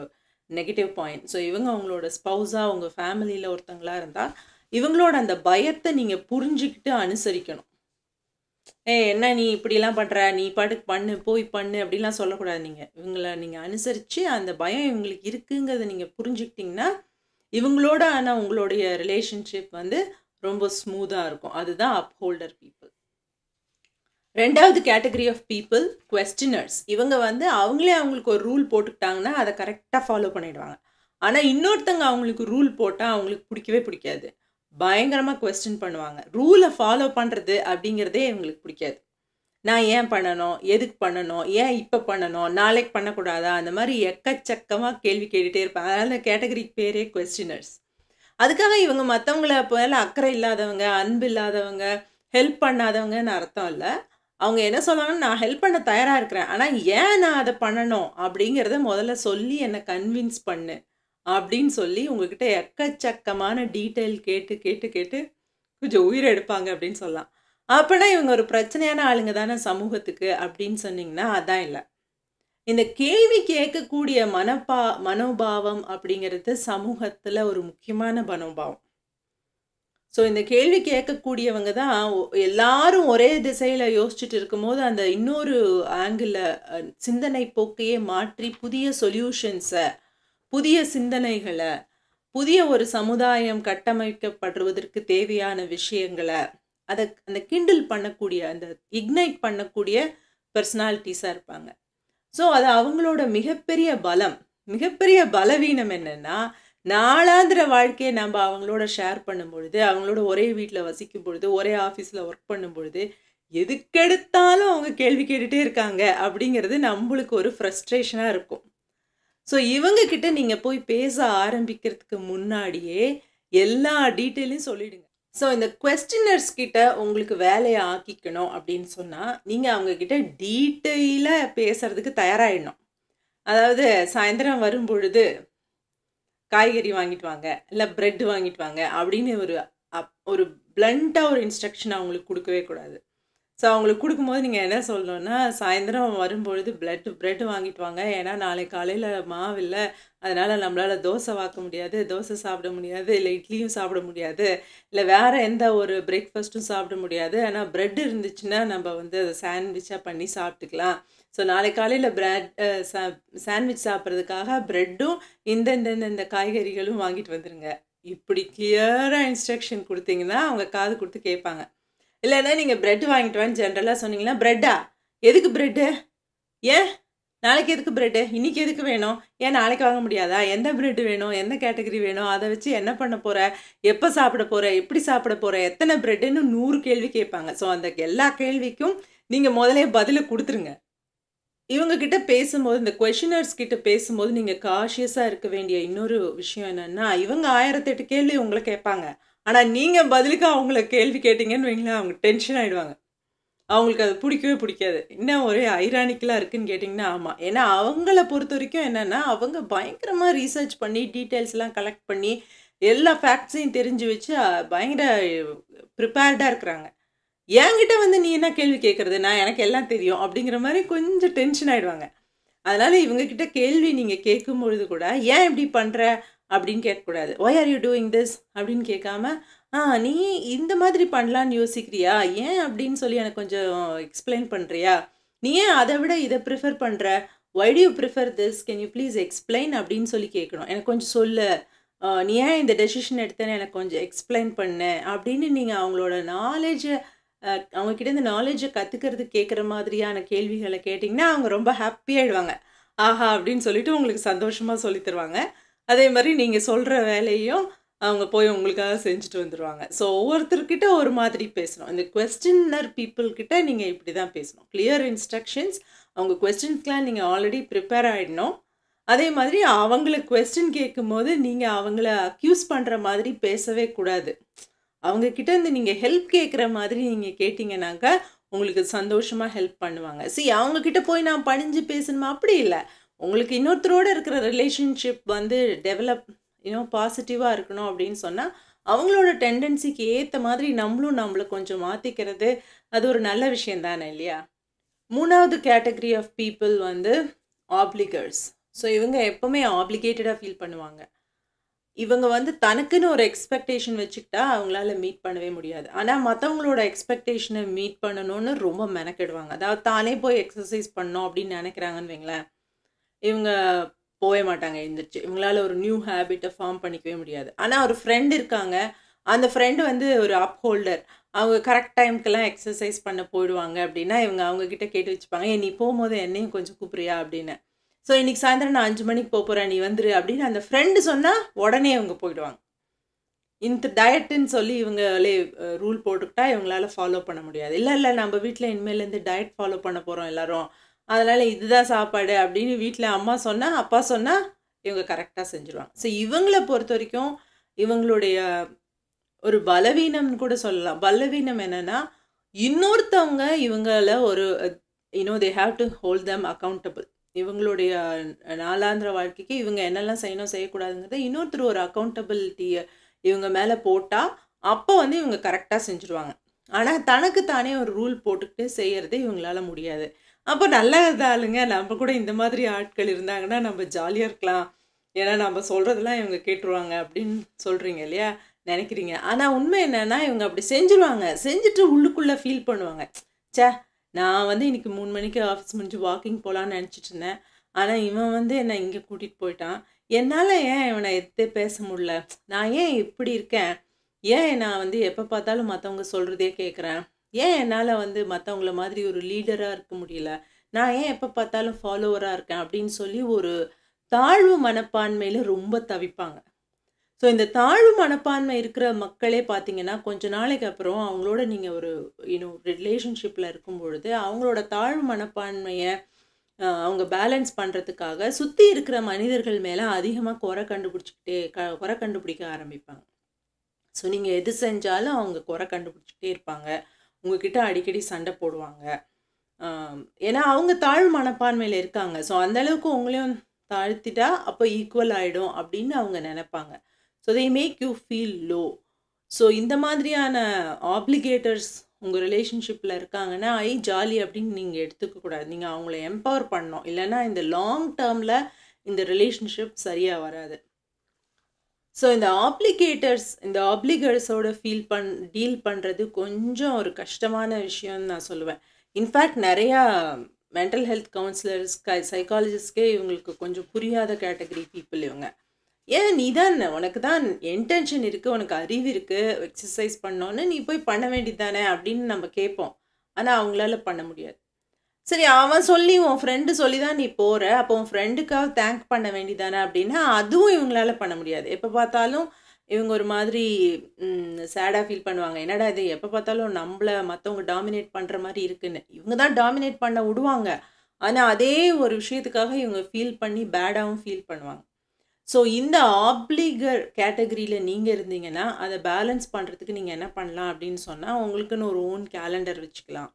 நெகட்டிவ் பாயிண்ட். ஸோ இவங்க அவங்களோட ஸ்பௌஸாக அவங்க ஃபேமிலியில் ஒருத்தங்களாக இருந்தால் இவங்களோட அந்த பயத்தை நீங்கள் புரிஞ்சுக்கிட்டு அனுசரிக்கணும். என்ன நீ இப்படிலாம் பண்ணுற, நீ பாட்டுக்கு பண்ணு, போய் பண்ணு அப்படிலாம் சொல்லக்கூடாது. இவங்களை நீங்கள் அனுசரித்து அந்த பயம் இவங்களுக்கு இருக்குங்கிறத நீங்கள் புரிஞ்சுக்கிட்டிங்கன்னா இவங்களோட ஆனால் உங்களுடைய ரிலேஷன்ஷிப் வந்து ரொம்ப ஸ்மூத்தாக இருக்கும். அதுதான் அப்ஹோல்டர் பீப்புள். ரெண்டாவது கேட்டகரி ஆஃப் பீப்புள் குவெஸ்டினர்ஸ். இவங்க வந்து அவங்களே அவங்களுக்கு ஒரு ரூல் போட்டுக்கிட்டாங்கன்னா அதை கரெக்டாக ஃபாலோ பண்ணிடுவாங்க. ஆனால் இன்னொருத்தங்க அவங்களுக்கு ரூல் போட்டால் அவங்களுக்கு பிடிக்கவே பிடிக்காது, பயங்கரமாக குவெஸ்டின் பண்ணுவாங்க. ரூலை ஃபாலோ பண்ணுறது அப்படிங்கிறதே இவங்களுக்கு பிடிக்காது. நான் ஏன் பண்ணணும், எதுக்கு பண்ணணும், ஏன் இப்போ பண்ணணும், நாளைக்கு பண்ணக்கூடாதா, அந்த மாதிரி எக்கச்சக்கமாக கேள்வி கேட்டுகிட்டே இருப்பாங்க. அதனால் அந்த கேட்டகரிக்கு பேரே குவெஸ்டினர்ஸ். அதுக்காக இவங்க மற்றவங்கள போல அக்கறை இல்லாதவங்க, அன்பு இல்லாதவங்க, ஹெல்ப் பண்ணாதவங்கன்னு அர்த்தம் இல்லை. அவங்க என்ன சொல்லுவாங்கன்னா, நான் ஹெல்ப் பண்ண தயாராக இருக்கிறேன், ஆனால் ஏன் நான் அதை பண்ணணும் அப்படிங்கிறத முதல்ல சொல்லி என்னை கன்வின்ஸ் பண்ணு அப்படின்னு சொல்லி உங்ககிட்ட எக்கச்சக்கமான டீட்டெயில் கேட்டு கேட்டு கேட்டு கொஞ்சம் உயிரை எடுப்பாங்க அப்படின்னு சொல்லலாம். அப்போனா இவங்க ஒரு பிரச்சனையான ஆளுங்க தானே சமூகத்துக்கு அப்படின்னு சொன்னீங்கன்னா அதான் இல்லை. இந்த கேள்வி கேட்கக்கூடிய மனோபாவம் அப்படிங்கிறது சமூகத்தில் ஒரு முக்கியமான மனோபாவம். ஸோ இந்த கேள்வி கேட்கக்கூடியவங்க தான் எல்லாரும் ஒரே திசையில் யோசிச்சுட்டு இருக்கும்போது அந்த இன்னொரு ஆங்கிளில் சிந்தனை போக்கையே மாற்றி புதிய சொல்யூஷன்ஸை, புதிய சிந்தனைகளை, புதிய ஒரு சமுதாயம் கட்டமைக்கப்படுவதற்கு தேவையான விஷயங்களை அந்த கிண்டில் பண்ணக்கூடிய, அந்த இக்னைட் பண்ணக்கூடிய பர்சனாலிட்டிஸாக இருப்பாங்க. ஸோ அது அவங்களோட மிகப்பெரிய பலம். மிகப்பெரிய பலவீனம் என்னென்னா, நாளாந்திர வாழ்க்கையை நம்ம அவங்களோட ஷேர் பண்ணும் பொழுது, அவங்களோட ஒரே வீட்டில் வசிக்கும் பொழுது, ஒரே ஆஃபீஸில் ஒர்க் பண்ணும் பொழுது எதுக்கெடுத்தாலும் அவங்க கேள்வி கேட்டுகிட்டே இருக்காங்க அப்படிங்கிறது நம்மளுக்கு ஒரு ஃப்ரஸ்ட்ரேஷனாக இருக்கும். ஸோ இவங்கக்கிட்ட நீங்கள் போய் பேச ஆரம்பிக்கிறதுக்கு முன்னாடியே எல்லா டீட்டெயிலையும் சொல்லிவிடுங்க. ஸோ இந்த குவெஸ்டினர்ஸ் கிட்ட உங்களுக்கு வேலையை ஆக்கிக்கணும் அப்படின்னு சொன்னால் நீங்கள் அவங்கக்கிட்ட டீட்டெயிலாக பேசுகிறதுக்கு தயாராகிடணும். அதாவது சாயந்தரம் வரும் பொழுது காய்கறி வாங்கிட்டு வாங்க, இல்லை ப்ரெட் வாங்கிட்டு வாங்க அப்படின்னு ஒரு பிளண்ட்டாக ஒரு இன்ஸ்ட்ரக்ஷன் அவங்களுக்கு கொடுக்கவே கூடாது. ஸோ அவங்களுக்கு குடுக்கும்போது நீங்க என்ன சொல்லணும்னா, சாயந்தரம் வரும்பொழுது பிரெட் வாங்கிட்டு வாங்க. ஏன்னா நாளைக்கு காலையில மாவு இல்ல. அதனால நம்மளால தோசை வாக்க முடியாது, தோசை சாப்பிட முடியாது, இல்ல இட்லியும் சாப்பிட முடியாது, இல்ல வேற எந்த ஒரு பிரேக்ஃபாஸ்ட்டும் சாப்பிட முடியாது. ஆனா பிரெட் இருந்துச்சுன்னா நம்ம வந்து அத சாண்ட்விச்சா பண்ணி சாப்பிட்டுக்கலாம். ஸோ நாளைக்கு காலையில பிரெட் சாண்ட்விச் சாப்பிடுறதுக்காக பிரெட்டும் இந்த காய்கறிகளும் வாங்கிட்டு வந்துருங்க. இப்படி கிளியரா இன்ஸ்ட்ரக்ஷன் குடுத்தீங்கன்னா, அவங்க காது குடுத்து கேட்பாங்க. இல்லன்னா நீங்க பிரெட் வாங்கிட்டு வான்னு ஜெனரலா சொன்னீங்கன்னா, "பிரெட்டா? எதுக்கு பிரெட்டு? ஏன்? நாளைக்கு எதுக்கு பிரெட்டு? இன்னைக்கு எதுக்கு வேணும்? ஏன் நாளைக்கு வாங்க முடியாதா? எந்த பிரெட் வேணும்? எந்த கேட்டகரி வேணும்? அத வச்சு என்ன பண்ண போற? எப்ப சாப்பிட போற? எப்படி சாப்பிட போற? எத்தன பிரெட்டுன்னு 100 கேள்வி கேட்பாங்க. ஸோ அந்த எல்லா கேள்விக்கும் நீங்க முதல்லயே பதில குடுத்துருங்க. இவங்க கிட்ட பேசும்போது, இந்த கொஸ்டினர்ஸ் கிட்ட பேசும்போது நீங்க காஷியஸா இருக்க வேண்டிய இன்னொரு விஷயம் என்னன்னா, இவங்க 1008 கேள்வி உங்கள கேட்பாங்க. ஆனா நீங்க பதிலுக்கு அவங்கள கேள்வி கேட்டீங்கன்னு வைங்களேன், அவங்க டென்ஷன் ஆயிடுவாங்க. அவங்களுக்கு அது பிடிக்கவே பிடிக்காது. என்ன ஒரே ஐரானிக்கலா இருக்குன்னு கேட்டிங்கன்னா, ஆமா. ஏன்னா அவங்கள பொறுத்தவரைக்கும் என்னன்னா, அவங்க பயங்கரமா ரிசர்ச் பண்ணி, டீட்டெயில்ஸ்லாம் கலெக்ட் பண்ணி, எல்லா ஃபேக்ட்ஸையும் தெரிஞ்சு வச்சு பயங்கர ப்ரிப்பேர்டா இருக்கிறாங்க. என்கிட்ட வந்து நீ என்ன கேள்வி கேட்கறது? எனக்கு எல்லாம் தெரியும். அப்படிங்கிற மாரி கொஞ்சம் டென்ஷன் ஆயிடுவாங்க. அதனால இவங்க கிட்ட கேள்வி நீங்க கேட்கும்பொழுது கூட, "ஏன் இப்படி பண்ற?" அப்படின்னு கேட்கக்கூடாது. "Why are you doing this?" அப்படின்னு கேட்காம, நீ இந்த மாதிரி பண்ணலான்னு யோசிக்கிறியா? ஏன்?" அப்படின்னு சொல்லி எனக்கு கொஞ்சம் எக்ஸ்ப்ளைன் பண்றியா? "நீ ஏன் அத விட இத ப்ரிஃபர் பண்ற? Why do you prefer this? Can you please explain?" அப்படின்னு சொல்லி கேட்கணும். "எனக்கு கொஞ்சம் சொல்லு. நீ ஏன் இந்த டெசிஷன் எடுத்தேன்னு எனக்கு கொஞ்சம் எக்ஸ்ப்ளைன் பண்ணு." அப்படின்னு நீங்க அவங்களோட அவங்க கிட்ட இந்த நாலேட்ஜ கத்துக்கிறதுக்கு கேட்குற மாதிரியான கேள்விகள கேட்டீங்கன்னா, அவங்க ரொம்ப ஹாப்பி ஆயிடுவாங்க. ஆஹா! அப்படின்னு சொல்லிட்டு உங்களுக்கு சந்தோஷமா சொல்லி தருவாங்க. அதே மாரி நீங்க சொல்ற வேலையும் அவங்க போய் உங்களுக்காக செஞ்சுட்டு வந்துருவாங்க. ஸோ ஒவ்வொருத்தர்கிட்ட ஒரு மாதிரி பேசணும். இந்த கொஸ்டினர் பீப்பிள் கிட்ட நீங்க இப்படி தான் பேசணும். Clear instructions. அவங்க கொஸ்டின்ஸ்க்குலாம் நீங்க ஆல்ரெடி ப்ரிப்பேர் ஆயிடணும். அதே மாதிரி அவங்கள கொஸ்டின் கேட்கும்போது, நீங்க அவங்கள அக்யூஸ் பண்ற மாதிரி பேசவே கூடாது. அவங்க கிட்ட இருந்து நீங்க ஹெல்ப் கேட்குற மாதிரி நீங்க கேட்டீங்கன்னாக்க, உங்களுக்கு சந்தோஷமா ஹெல்ப் பண்ணுவாங்க. அவங்க கிட்ட போய் நான் பணிஞ்சு பேசணுமா? அப்படி இல்ல. உங்களுக்கு இன்னொருத்தரோட இருக்கிற ரிலேஷன்ஷிப் வந்து டெவலப் பாசிட்டிவா இருக்கணும் அப்படின்னு சொன்னா, அவங்களோட டெண்டன்சிக்கு ஏத்த மாதிரி நம்மளும் நம்மள கொஞ்சம் மாத்திக்கிறது, அது ஒரு நல்ல விஷயம் தானே இல்லையா? 3வது கேட்டகரி ஆஃப் பீப்பிள் வந்து ஆப்ளிகர்ஸ். ஸோ இவங்க எப்பவுமே ஆப்ளிகேட்டடா ஃபீல் பண்ணுவாங்க. இவங்க வந்து தனக்குன்னு ஒரு எக்ஸ்பெக்டேஷன் வச்சுக்கிட்டா அவங்களால மீட் பண்ணவே முடியாது. ஆனா மத்தவங்களோட எக்ஸ்பெக்டேஷன மீட் பண்ணணும்னு ரொம்ப மெனக்கெடுவாங்க. அதாவது தானே போய் எக்ஸர்சைஸ் பண்ணணும் அப்படின்னு நெனைக்கிறாங்கன்னு வைங்களேன், இவங்க போவே மாட்டாங்க எந்திரிச்சு. இவங்களால ஒரு நியூ ஹேபிட்ட ஃபார்ம் பண்ணிக்கவே முடியாது. ஆனா ஒரு ஃப்ரெண்ட் இருக்காங்க. அந்த ஃப்ரெண்ட் வந்து ஒரு அப்ஹோல்டர். அவங்க கரெக்ட் டைம்க்குலாம் எக்ஸர்சைஸ் பண்ண போயிடுவாங்க அப்படின்னா, இவங்க அவங்க கிட்ட கேட்டு வச்சுப்பாங்க. "ஏய் நீ போம்போது என்னையும் கொஞ்சம் கூப்பிடுறியா?" அப்படின்னு. ஸோ இன்னைக்கு சாயந்தரம் நான் 5 மணிக்கு போறேன். நீ வந்துரு அப்படின்னு அந்த ஃப்ரெண்ட் சொன்னா, உடனே இவங்க போயிடுவாங்க. இந்த டயட்டுன்னு சொல்லி இவங்களே ரூல் போட்டுக்கிட்டா இவங்களால ஃபாலோ பண்ண முடியாது. இல்ல நம்ம வீட்ல இனிமேலேருந்து டயட் ஃபாலோ பண்ண போறோம் எல்லாரும். அதனால இதுதான் சாப்பாடு அப்படின்னு வீட்ல அம்மா சொன்னா, அப்பா சொன்னா இவங்க கரெக்ட்டா செஞ்சுருவாங்க. இவங்கள பொறுத்தவரைக்கும் இவங்களுடைய ஒரு பலவீனம்னு கூட சொல்லலாம். பலவீனம் என்னன்னா, இன்னொருத்தவங்க இவங்கள ஒரு they have to hold them accountable. இவங்களுடைய நாளாந்திர வாழ்க்கைக்கு இவங்க என்னெல்லாம் செய்யணும், செய்யக்கூடாதுங்கிறத இன்னொருத்தர் ஒரு அக்கவுண்டபிலிட்டிய இவங்க மேல போட்டா, அப்போ வந்து இவங்க கரெக்ட்டா செஞ்சுருவாங்க. ஆனா, தனக்கு தானே ஒரு ரூல் போட்டுக்கிட்டு செய்யறது இவங்களால முடியாது. அப்போ நல்லதாளுங்க, நம்ம கூட இந்த மாதிரி ஆட்கள் இருந்தாங்கன்னா, நம்ம ஜாலியா இருக்கலாம். ஏன்னா, நம்ம சொல்றதெல்லாம் இவங்க கேட்டுருவாங்க அப்படின்னு சொல்றீங்க இல்லையா? நெனைக்கிறீங்க. ஆனா, உண்மை என்னன்னா, இவங்க அப்படி செஞ்சுருவாங்க. செஞ்சுட்டு உள்ளுக்குள்ள ஃபீல் பண்ணுவாங்க. ச்சே! நான் வந்து இன்னைக்கு 3 மணிக்கு ஆஃபீஸ் முடிஞ்சு வாக்கிங் போலான்னு நெனச்சுட்டு இருந்தேன். ஆனா, இவன் வந்து என்ன இங்க கூட்டிட்டு போயிட்டான். என்னால ஏன் இவன எதிர்த்தே பேச முடியல? நான் ஏன் இப்படி இருக்கேன்? ஏன் நான் வந்து எப்ப பார்த்தாலும் மத்தவங்க சொல்றதே கேட்குறேன்? ஏன் என்னால வந்து மத்தவங்கள மாதிரி ஒரு லீடரா இருக்க முடியல? நான் ஏன் எப்ப பார்த்தாலும் ஃபாலோவரா இருக்கேன்? அப்படின்னு சொல்லி ஒரு தாழ்வு மனப்பான்மையில ரொம்ப தவிப்பாங்க. இந்த தாழ்வு மனப்பான்மை இருக்கிற மக்களே பார்த்தீங்கன்னா, கொஞ்ச நாளைக்கு அப்புறம் அவங்களோட நீங்க ஒரு ரிலேஷன்ஷிப்ல இருக்கும்பொழுது, அவங்களோட தாழ்வு மனப்பான்மைய அவங்க பேலன்ஸ் பண்றதுக்காக, சுத்தி இருக்கிற மனிதர்கள் மேல அதிகமா குறை கண்டுபிடிக்க ஆரம்பிப்பாங்க. நீங்க எது செஞ்சாலும் அவங்க குறை கண்டுபிடிச்சுக்கிட்டே இருப்பாங்க. உங்ககிட்ட அடிக்கடி சண்டை போடுவாங்க. ஏன்னா அவங்க தாழ்வு மனப்பான்மையில இருக்காங்க. அந்த அளவுக்கு உங்களையும் தாழ்த்திட்டா, அப்போ ஈக்குவல் ஆயிடும் அப்படின்னு அவங்க நெனைப்பாங்க. They make you feel low. இந்த மாதிரியான ஆப்ளிகேட்டர்ஸ் உங்கள் ரிலேஷன்ஷிப்பில் இருக்காங்கன்னா ஜாலி அப்படின்னு நீங்கள் எடுத்துக்கக்கூடாது. நீங்கள் அவங்கள எம்பவர் பண்ணணும். இல்லைன்னா இந்த லாங் டேர்மில் இந்த ரிலேஷன்ஷிப் சரியாக வராது. ஸோ இந்த ஆப்ளிகர்ஸோட டீல் பண்ணுறது கொஞ்சம் ஒரு கஷ்டமான விஷயம்னு நான் சொல்லுவேன். இன்ஃபேக்ட் நிறையா மென்டல் ஹெல்த் கவுன்சிலர்ஸ் சைக்காலஜிஸ்ட்கே இவங்களுக்கு கொஞ்சம் புரியாத கேட்டகரி பீப்புள் இவங்க. ஏன் நீ தான் உனக்கு தான் இன்டென்ஷன் இருக்குது, உனக்கு அறிவு இருக்குது, எக்ஸசைஸ் பண்ணோன்னு நீ போய் பண்ண வேண்டியது தானே அப்படின்னு நம்ம கேட்போம். ஆனால் அவங்களால பண்ண முடியாது. சரி, அவன் சொல்லி உன் ஃப்ரெண்டு சொல்லி தான் நீ போகிற, அப்போ உன் ஃப்ரெண்டுக்காக தேங்க் பண்ண வேண்டியதானே அப்படின்னா அதுவும் இவங்களால பண்ண முடியாது. எப்போ பார்த்தாலும் இவங்க ஒரு மாதிரி சேடாக ஃபீல் பண்ணுவாங்க. என்னடா இது எப்போ பார்த்தாலும் நம்மளை மற்றவங்க டாமினேட் பண்ணுற மாதிரி இருக்குன்னு. இவங்க தான் டாமினேட் பண்ண விடுவாங்க. ஆனால் அதே ஒரு விஷயத்துக்காக இவங்க ஃபீல் பண்ணி பேடாகவும் ஃபீல் பண்ணுவாங்க. ஸோ இந்த ஆப்ளிகர் கேட்டகரியில் நீங்கள் இருந்தீங்கன்னா அதை பேலன்ஸ் பண்ணுறதுக்கு நீங்கள் என்ன பண்ணலாம் அப்படின்னு சொன்னால், உங்களுக்குன்னு ஒரு ஓன் கேலண்டர் வச்சுக்கலாம்.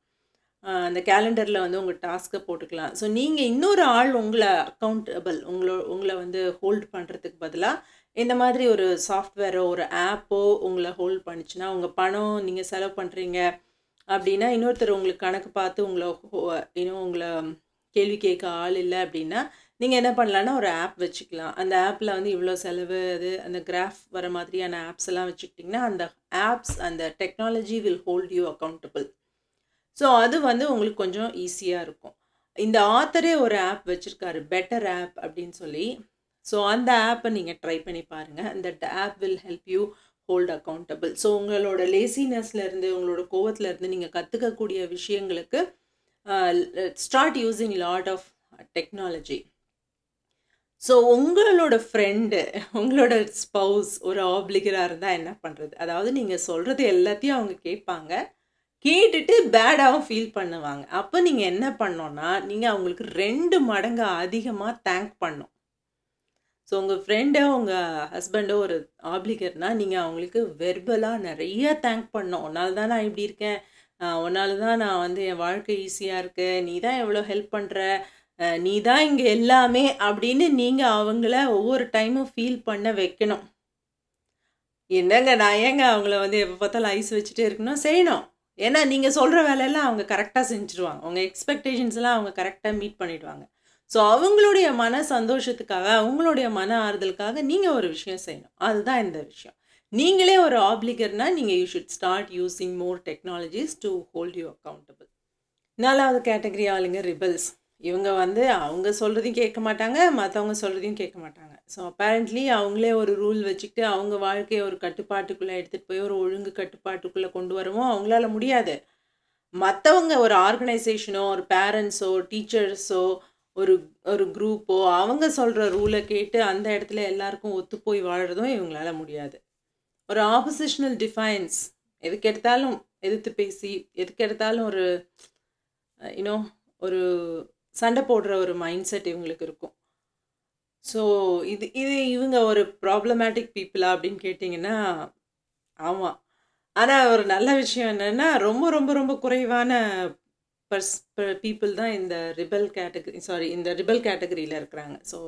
அந்த கேலண்டரில் வந்து உங்கள் டாஸ்க்கை போட்டுக்கலாம். ஸோ நீங்கள் இன்னொரு ஆள் உங்களை அக்கௌண்டபிள் உங்களை வந்து ஹோல்ட் பண்ணுறதுக்கு பதிலாக இந்த மாதிரி ஒரு சாஃப்ட்வேரோ ஒரு ஆப்போ உங்களை ஹோல்ட் பண்ணிச்சுன்னா, உங்கள் பணம் நீங்கள் செலவு பண்ணுறீங்க அப்படின்னா இன்னொருத்தர் உங்களுக்கு கணக்கு பார்த்து உங்களை கேள்வி கேட்க ஆள் இல்லை அப்படின்னா நீங்கள் என்ன பண்ணலான்னா ஒரு ஆப் வச்சுக்கலாம். அந்த ஆப்பில் வந்து இவ்வளோ செலவு அந்த கிராஃப் வர மாதிரியான ஆப்ஸ் எல்லாம் வச்சுக்கிட்டிங்கன்னா அந்த technology will hold you accountable. So அது வந்து உங்களுக்கு கொஞ்சம் ஈஸியாக இருக்கும். இந்த ஆத்தரே ஒரு ஆப் வச்சுருக்காரு, பெட்டர் ஆப் அப்படின்னு சொல்லி. ஸோ அந்த ஆப்பை நீங்கள் ட்ரை பண்ணி பாருங்கள். அந்த app will help you hold accountable. So உங்களோட லேசினஸ்லேருந்து உங்களோட கோவத்துலேருந்து நீங்கள் கற்றுக்கக்கூடிய விஷயங்களுக்கு start using lot of technology. So உங்களோட ஃப்ரெண்டு உங்களோட ஸ்பௌஸ் ஒரு ஆப்ளிகராக இருந்தால் என்ன பண்ணுறது? அதாவது நீங்கள் சொல்கிறது எல்லாத்தையும் அவங்க கேட்பாங்க, கேட்டுட்டு பேடாகவும் ஃபீல் பண்ணுவாங்க. அப்போ நீங்கள் என்ன பண்ணோன்னா, நீங்கள் அவங்களுக்கு 2 மடங்கு அதிகமாக தேங்க் பண்ணணும். ஸோ உங்கள் ஃப்ரெண்டோ உங்கள் ஹஸ்பண்டோ ஒரு ஆப்ளிகர்னால் நீங்கள் அவங்களுக்கு வெர்பலாக நிறைய தேங்க் பண்ணணும். உன்னால தான் நான் இப்படி இருக்கேன், உன்னால தான் நான் வந்து என் வாழ்க்கை ஈஸியாக இருக்கு, நீ தான் எவ்வளோ ஹெல்ப் பண்ணுற, நீ தான் இங்கே எல்லாமே அப்படின்னு நீங்கள் அவங்கள ஒவ்வொரு டைமும் ஃபீல் பண்ண வைக்கணும். என்னங்க நான் ஏங்க அவங்கள வந்து எப்போ பார்த்தாலும் ஐஸ் வச்சுட்டே இருக்கணும்? செய்யணும். ஏன்னா நீங்கள் சொல்கிற வேலையெல்லாம் அவங்க கரெக்டாக செஞ்சுருவாங்க. உங்கள் எக்ஸ்பெக்டேஷன்ஸ்லாம் அவங்க கரெக்டாக மீட் பண்ணிவிடுவாங்க. ஸோ அவங்களுடைய மன சந்தோஷத்துக்காக, அவங்களுடைய மன ஆறுதலுக்காக நீங்கள் ஒரு விஷயம் செய்யணும். அதுதான் இந்த விஷயம். நீங்களே ஒரு ஆப்ளிகர்னால் நீங்கள் you should start using more technologies to hold you accountable. 4வது கேட்டகரி ஆளுங்க ரிபல்ஸ். இவங்க வந்து அவங்க சொல்கிறதையும் கேட்க மாட்டாங்க, மற்றவங்க சொல்கிறதையும் கேட்க மாட்டாங்க. ஸோ அப்பேரண்ட்லி அவங்களே ஒரு ரூல் வச்சுக்கிட்டு அவங்க வாழ்க்கையை ஒரு கட்டுப்பாட்டுக்குள்ளே எடுத்துகிட்டு போய் ஒரு ஒழுங்கு கட்டுப்பாட்டுக்குள்ளே கொண்டு வரவும் அவங்களால முடியாது. மற்றவங்க ஒரு ஆர்கனைசேஷனோ ஒரு பேரண்ட்ஸோ டீச்சர்ஸோ ஒரு குரூப்போ அவங்க சொல்கிற ரூலை கேட்டு அந்த இடத்துல எல்லாருக்கும் ஒத்து போய் வாழறதும் இவங்களால முடியாது. ஒரு ஆப்போசிஷனல் டிஃபைன்ஸ், எதுக்கு எடுத்தாலும் எதிர்த்து பேசி எதுக்கு எடுத்தாலும் ஒரு சண்டை போடுற ஒரு மைண்ட் செட் இவங்களுக்கு இருக்கும். ஸோ இவங்க ஒரு ப்ராப்ளமேட்டிக் பீப்புளா அப்படின்னு கேட்டிங்கன்னா ஆமாம். ஆனால் ஒரு நல்ல விஷயம் என்னென்னா ரொம்ப ரொம்ப ரொம்ப குறைவான பீப்புள் தான் இந்த ரிபல் கேட்டகரியில் இருக்கிறாங்க. ஸோ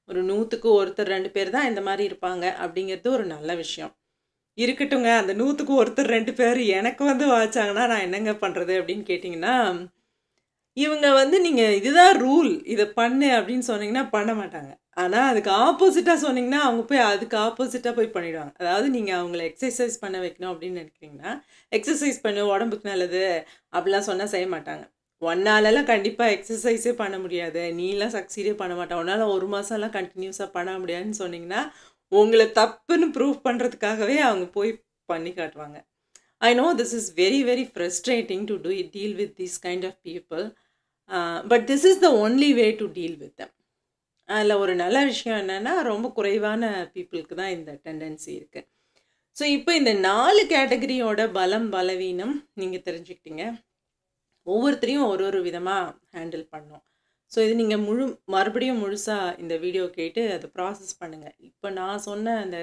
ஒரு 100க்கு ஒருத்தர் 2 பேர் தான் இந்த மாதிரி இருப்பாங்க அப்படிங்கிறது ஒரு நல்ல விஷயம். இருக்கட்டுங்க, அந்த 100க்கு ஒருத்தர் 2 பேர் எனக்கு வந்து வாய்ச்சாங்கன்னா நான் என்னங்க பண்ணுறது அப்படின்னு கேட்டிங்கன்னா, இவங்க வந்து நீங்கள் இதுதான் ரூல், இதை பண்ணு அப்படின்னு சொன்னீங்கன்னா பண்ண மாட்டாங்க. ஆனால் அதுக்கு ஆப்போசிட்டாக சொன்னீங்கன்னா அவங்க போய் அதுக்கு ஆப்போசிட்டாக போய் பண்ணிவிடுவாங்க. அதாவது நீங்கள் அவங்கள எக்ஸசைஸ் பண்ண வைக்கணும் அப்படின்னு நினைக்கிறீங்கன்னா, எக்ஸசைஸ் பண்ணு உடம்புக்கு நல்லது அப்படிலாம் சொன்னால் செய்ய மாட்டாங்க. ஒன்னாலலாம் கண்டிப்பாக எக்ஸசைஸே பண்ண முடியாது, நீலாம் சக்சீடே பண்ண மாட்டேன், உன்னால் 1 மாதம்லாம் கண்டினியூஸாக பண்ண முடியாதுன்னு சொன்னீங்கன்னா உங்களை தப்புன்னு ப்ரூவ் பண்ணுறதுக்காகவே அவங்க போய் பண்ணி காட்டுவாங்க. I know this is very very frustrating to deal with these kind of people, but this is the only way to deal with them. அதில் ஒரு நல்ல விஷயம் என்னென்னா ரொம்ப குறைவான பீப்புளுக்கு தான் இந்த டெண்டன்சி இருக்குது. ஸோ இப்போ இந்த 4 கேட்டகரியோட பலவீனம் நீங்கள் தெரிஞ்சுக்கிட்டீங்க. ஒவ்வொருத்தரையும் ஒரு விதமாக ஹேண்டில் பண்ணோம். ஸோ இது நீங்கள் மறுபடியும் முழுசாக இந்த வீடியோ கேட்டு அதை ப்ராசஸ் பண்ணுங்கள். இப்போ நான் சொன்ன அந்த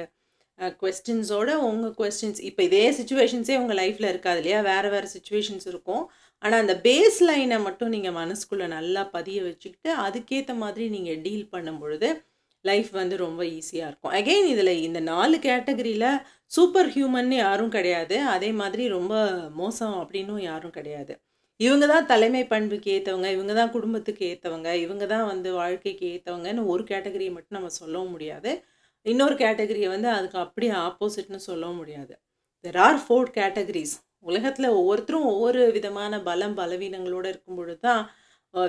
கொஸ்டின்ஸோட உங்கள் கொஸ்டின்ஸ், இப்போ இதே சுச்சுவேஷன்ஸே உங்கள் லைஃப்பில் இருக்காது இல்லையா, வேறு சுச்சுவேஷன்ஸ் இருக்கும். ஆனால் அந்த பேஸ் லைனை மட்டும் நீங்கள் மனசுக்குள்ளே நல்லா பதிய வச்சுக்கிட்டு அதுக்கேற்ற மாதிரி நீங்கள் டீல் பண்ணும் பொழுது லைஃப் வந்து ரொம்ப ஈஸியாக இருக்கும். அகெயின் இதில் இந்த 4 கேட்டகரியில் சூப்பர் ஹியூமன்னு யாரும் கிடையாது. அதே மாதிரி ரொம்ப மோசம் அப்படின்னும் யாரும் கிடையாது. இவங்க தான் தலைமை பண்புக்கு ஏற்றவங்க, இவங்க தான் குடும்பத்துக்கு ஏற்றவங்க, இவங்க தான் வந்து வாழ்க்கைக்கு ஏற்றவங்கன்னு ஒரு கேட்டகரியை மட்டும் நம்ம சொல்லவும் முடியாது. இன்னொரு கேட்டகரியை வந்து அதுக்கு அப்படியே ஆப்போசிட்னு சொல்லவும் முடியாது. There are 4 categories. உலகத்தில் ஒவ்வொருத்தரும் ஒவ்வொரு விதமான பலம் பலவீனங்களோடு இருக்கும் பொழுது தான்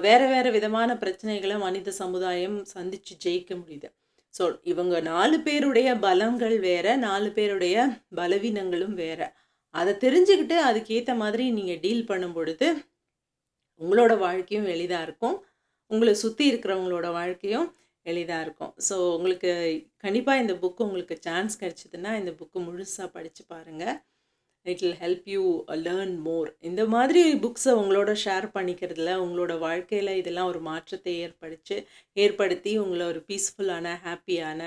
வேறு வேறு விதமான பிரச்சனைகளை மனித சமுதாயம் சந்தித்து ஜெயிக்க முடியுது. ஸோ இவங்க 4 பேருடைய பலங்கள் வேறு, 4 பேருடைய பலவீனங்களும் வேறு. அதை தெரிஞ்சுக்கிட்டு அதுக்கேற்ற மாதிரி நீங்கள் டீல் பண்ணும் பொழுது உங்களோட வாழ்க்கையும் எளிதாக இருக்கும், உங்களை சுற்றி இருக்கிறவங்களோட வாழ்க்கையும் எளிதாக இருக்கும். ஸோ உங்களுக்கு கண்டிப்பாக இந்த புக்கு உங்களுக்கு சான்ஸ் கிடச்சிதுன்னா இந்த புக்கு முழுசாக படித்து பாருங்கள். It will help you learn more. இந்த மாதிரி புக்ஸை உங்களோட ஷேர் பண்ணிக்கிறதுல உங்களோட வாழ்க்கையில் இதெல்லாம் ஒரு மாற்றத்தை ஏற்படுத்தி உங்களை ஒரு பீஸ்ஃபுல்லான ஹாப்பியான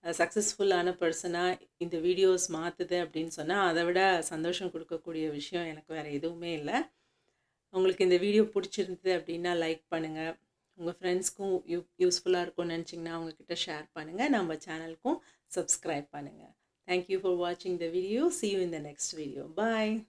சக்ஸஸ்ஃபுல்லான பர்சனாக இந்த வீடியோஸ் மாற்றுது அப்படின்னு சொன்னால் அதை விட சந்தோஷம் கொடுக்கக்கூடிய விஷயம் எனக்கு வேறு எதுவுமே இல்லை. உங்களுக்கு இந்த வீடியோ பிடிச்சிருந்தது அப்படின்னா லைக் பண்ணுங்கள், உங்கள் ஃப்ரெண்ட்ஸ்க்கும் யூஸ்ஃபுல்லாக இருக்கும்னு நினச்சிங்கன்னா அவங்கக்கிட்ட ஷேர் பண்ணுங்கள், நம்ம சேனலுக்கும் சப்ஸ்கிரைப் பண்ணுங்கள். Thank you for watching the video. See you in the next video. Bye.